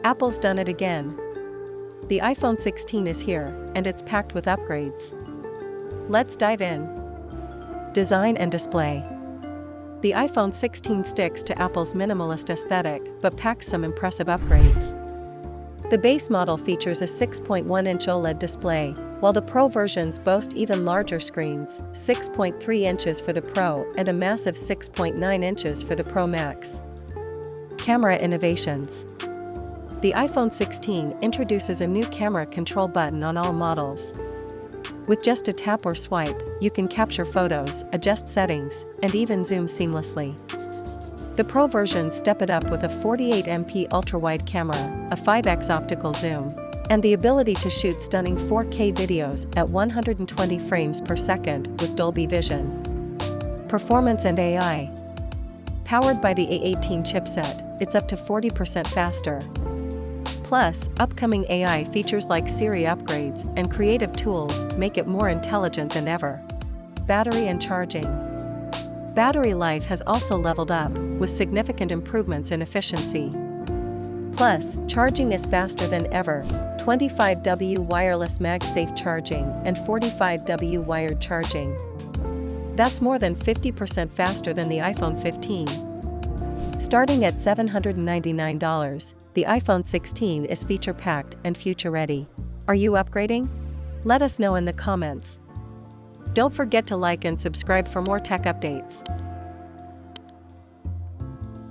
Apple's done it again. The iPhone 16 is here, and it's packed with upgrades. Let's dive in. Design and display. The iPhone 16 sticks to Apple's minimalist aesthetic but packs some impressive upgrades. The base model features a 6.1-inch OLED display, while the Pro versions boast even larger screens, 6.3 inches for the Pro and a massive 6.9 inches for the Pro Max. Camera innovations. The iPhone 16 introduces a new camera control button on all models. With just a tap or swipe, you can capture photos, adjust settings, and even zoom seamlessly. The Pro versions step it up with a 48MP ultra-wide camera, a 5x optical zoom, and the ability to shoot stunning 4K videos at 120 frames per second with Dolby Vision. Performance and AI. Powered by the A18 chipset, it's up to 40% faster. Plus, upcoming AI features like Siri upgrades and creative tools make it more intelligent than ever. Battery and charging. Battery life has also leveled up, with significant improvements in efficiency. Plus, charging is faster than ever, 25W wireless MagSafe charging and 45W wired charging. That's more than 50% faster than the iPhone 15. Starting at $799, the iPhone 16 is feature-packed and future-ready. Are you upgrading? Let us know in the comments. Don't forget to like and subscribe for more tech updates.